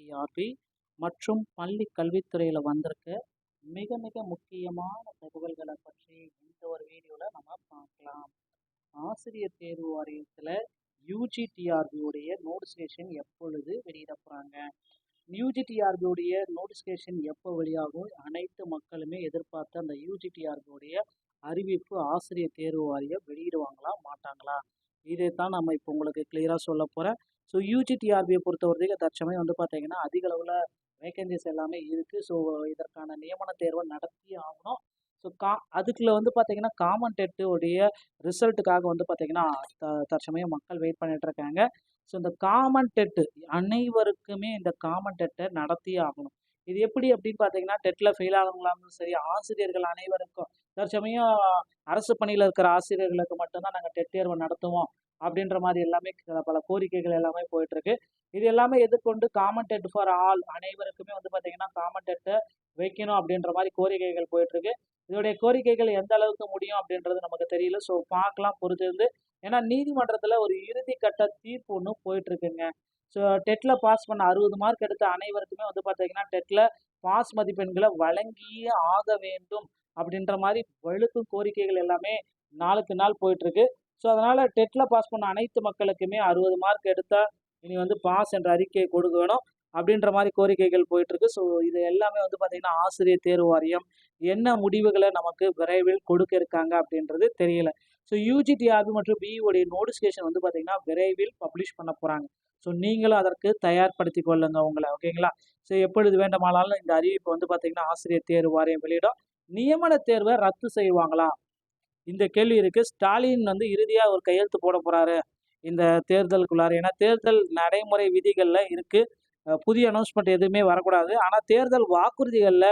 UGTRB மற்றும் பள்ளி கல்வித்துறையில் வந்திருக்க மிக மிக முக்கியமான தகவல்களை பற்றி இந்த ஒரு வீடியோவில் நம்ம பார்க்கலாம். ஆசிரியர் தேர்வு வாரியத்தில் யூஜிடிஆர்பியுடைய நோட்டிஃபிகேஷன் எப்பொழுது வெளியிட போகிறாங்க, யூஜிடிஆர்பியுடைய நோட்டிஃபிகேஷன் எப்போ வெளியாகும், அனைத்து மக்களுமே எதிர்பார்த்த அந்த யூஜிடிஆர்பியுடைய அறிவிப்பு ஆசிரியர் தேர்வு வாரியம் வெளியிடுவாங்களா மாட்டாங்களா, இதை தான் நம்ம இப்போ உங்களுக்கு கிளியராக சொல்ல போகிறேன். ஸோ யூஜிடிஆர்பியை பொறுத்தவரைக்கும் தற்சமயம் பார்த்தீங்கன்னா அதிக அளவில் வேகன்சிஸ் எல்லாமே இருக்குது. ஸோ இதற்கான நியமன தேர்வை நடத்தி ஆகணும். ஸோ அதுக்குள்ள பார்த்தீங்கன்னா காமன் டெட்டுடைய ரிசல்ட்டுக்காக பார்த்தீங்கன்னா தற்சமயம் மக்கள் வெயிட் பண்ணிட்டு இருக்காங்க. ஸோ இந்த காமன் டெட்டு அனைவருக்குமே இந்த காமன் டெட்டை நடத்தியே ஆகணும். இது எப்படி அப்படின்னு பார்த்தீங்கன்னா டெட்டில் ஃபெயில் ஆகலாம்னு சரி, ஆசிரியர்கள் அனைவருக்கும் தற்சமயம் அரசு பணியில் இருக்கிற ஆசிரியர்களுக்கு மட்டும்தான் நாங்கள் டெட் தேர்வை நடத்துவோம் அப்படின்ற மாதிரி எல்லாமே பல கோரிக்கைகள் எல்லாமே போயிட்டு இருக்கு. இது எல்லாமே எதிர்கொண்டு காமன் டெட் ஃபார் ஆல் அனைவருக்குமே பார்த்தீங்கன்னா காமன் டெட்டை வைக்கணும் அப்படின்ற மாதிரி கோரிக்கைகள் போயிட்டு இருக்கு. இதோடைய கோரிக்கைகள் எந்த அளவுக்கு முடியும் அப்படின்றது நமக்கு தெரியல. ஸோ பார்க்கலாம் பொறுத்திருந்து. ஏன்னா நீதிமன்றத்தில் ஒரு இறுதி கட்ட தீர்ப்பு ஒன்று போயிட்டு இருக்குங்க. ஸோ டெட்டில் பாஸ் பண்ண 60 மார்க் எடுத்த அனைவருக்குமே பார்த்தீங்கன்னா டெட்டில் பாஸ் மதிப்பெண்களை வழங்கியே ஆக வேண்டும் அப்படின்ற மாதிரி வலுக்கும் கோரிக்கைகள் எல்லாமே நாளுக்கு நாள் போயிட்டு இருக்கு. ஸோ அதனால் டெட்டில் பாஸ் பண்ண அனைத்து மக்களுக்குமே 60 மார்க் எடுத்தால் இனி பாஸ் என்ற அறிக்கையை கொடுக்க வேணும் அப்படின்ற மாதிரி கோரிக்கைகள் போயிட்டுருக்கு. ஸோ இது எல்லாமே பார்த்தீங்கன்னா ஆசிரியர் தேர்வு வாரியம் என்ன முடிவுகளை நமக்கு விரைவில் கொடுக்க இருக்காங்க அப்படின்றது தெரியல. ஸோ யூஜிடிஆர்பி மற்றும் பிஇஓடைய நோட்டிஃபிகேஷன் பார்த்தீங்கன்னா விரைவில் பப்ளிஷ் பண்ண போகிறாங்க. ஸோ நீங்களும் அதற்கு தயார்படுத்தி கொள்ளுங்க உங்களை, ஓகேங்களா. ஸோ எப்பொழுது வேண்டுமானாலும் இந்த அறிவிப்பு பார்த்தீங்கன்னா ஆசிரியர் தேர்வு வாரியம் வெளியிடும். நியமன தேர்வை ரத்து செய்வாங்களா, இந்த கேள்வி இருக்கு. ஸ்டாலின் இறுதியாக ஒரு கையெழுத்து போட போறாரு இந்த தேர்தலுக்குள்ளார. ஏன்னா தேர்தல் நடைமுறை விதிகளில் இருக்கு, புதிய அனௌன்ஸ்மெண்ட் எதுவுமே வரக்கூடாது. ஆனால் தேர்தல் வாக்குறுதிகளில்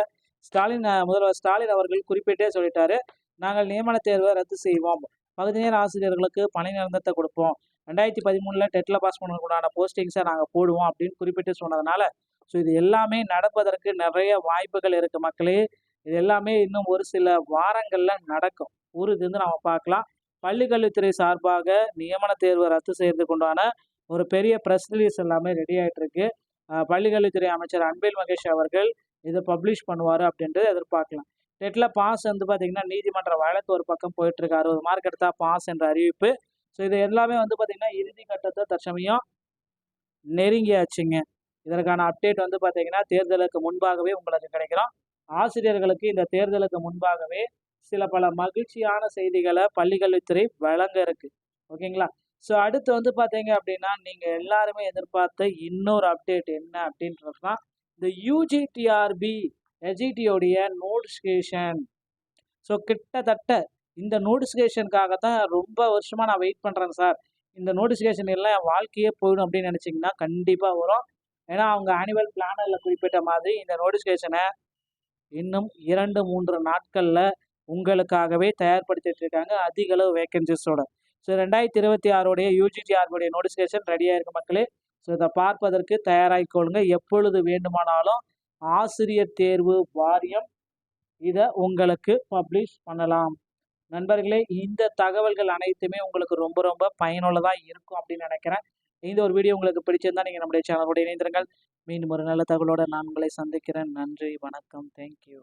முதல்வர் ஸ்டாலின் அவர்கள் குறிப்பிட்டே சொல்லிட்டாரு, நாங்கள் நியமன தேர்வை ரத்து செய்வோம், பகுதி நேர ஆசிரியர்களுக்கு பணி நிரந்தரத்தை கொடுப்போம், 2013 டெட்டில் பாஸ் பண்ணக்கூடான போஸ்டிங்ஸை நாங்கள் போடுவோம் அப்படின்னு குறிப்பிட்டு சொன்னதுனால ஸோ இது எல்லாமே நடப்பதற்கு நிறைய வாய்ப்புகள் இருக்கு மக்களே. இது எல்லாமே இன்னும் ஒரு சில வாரங்களில் நடக்கும். இது நம்ம பார்க்கலாம். பள்ளிக்கல்வித்துறை சார்பாக நியமன தேர்வை ரத்து செய்யறதுக்கு உண்டான ஒரு பெரிய ப்ரெஸ் ரிலீஸ் எல்லாமே ரெடி ஆகிட்டு இருக்கு. பள்ளிக்கல்வித்துறை அமைச்சர் அன்பில் மகேஷ் அவர்கள் இதை பப்ளிஷ் பண்ணுவார் அப்படின்றது எதிர்பார்க்கலாம். டெட்டில் பாஸ் பார்த்தீங்கன்னா நீதிமன்ற வழக்கு ஒரு பக்கம் போயிட்டு இருக்கு. 60 மார்க் எடுத்தா பாஸ் என்ற அறிவிப்பு. ஸோ இது எல்லாமே பார்த்தீங்கன்னா இறுதி கட்டத்தை தற்சமயம் நெருங்கியாச்சுங்க. இதற்கான அப்டேட் பார்த்தீங்கன்னா தேர்தலுக்கு முன்பாகவே உங்களுக்கு கிடைக்கிறோம். ஆசிரியர்களுக்கு இந்த தேர்தலுக்கு முன்பாகவே சில பல மகிழ்ச்சியான செய்திகளை பள்ளிக்கல்வித்துறை வழங்க இருக்கு, ஓகேங்களா. ஸோ அடுத்து பார்த்தீங்க அப்படின்னா நீங்கள் எல்லாருமே எதிர்பார்த்த இன்னொரு அப்டேட் என்ன அப்படின்றதுனா இந்த யூஜிடிஆர்பி எஜிடியோடைய நோட்டிஃபிகேஷன். ஸோ கிட்டத்தட்ட இந்த நோட்டிஃபிகேஷனுக்காக தான் ரொம்ப வருஷமாக நான் வெயிட் பண்ணுறேன் சார், இந்த நோட்டிஃபிகேஷன் எல்லாம் என் வாழ்க்கையே போயிடும் அப்படின்னு நினச்சிங்கன்னா கண்டிப்பாக வரும். ஏன்னா அவங்க ஆனுவல் பிளானரில் குறிப்பிட்ட மாதிரி இந்த நோட்டிஃபிகேஷனை இன்னும் 2-3 நாட்களில் உங்களுக்காகவே தயார்படுத்திட்டு இருக்காங்க அதிக அளவு வேகன்சிஸோட. ஸோ 2026 யூஜிடிஆர்பியுடைய நோட்டிஃபிகேஷன் ரெடியாக இருக்கு மக்களே. ஸோ இதை பார்ப்பதற்கு தயாராகிக்கொள்ளுங்க. எப்பொழுது வேண்டுமானாலும் ஆசிரியர் தேர்வு வாரியம் இதை உங்களுக்கு பப்ளிஷ் பண்ணலாம். நண்பர்களே, இந்த தகவல்கள் அனைத்துமே உங்களுக்கு ரொம்ப ரொம்ப பயனுள்ளதாக இருக்கும் அப்படின்னு நினைக்கிறேன். இந்த ஒரு வீடியோ உங்களுக்கு பிடிச்சிருந்தா நீங்கள் நம்முடைய சேனலோட இணைந்திருங்கள். மீண்டும் ஒரு நல்ல தகவலோட நான் உங்களை சந்திக்கிறேன். நன்றி, வணக்கம், தேங்க்யூ.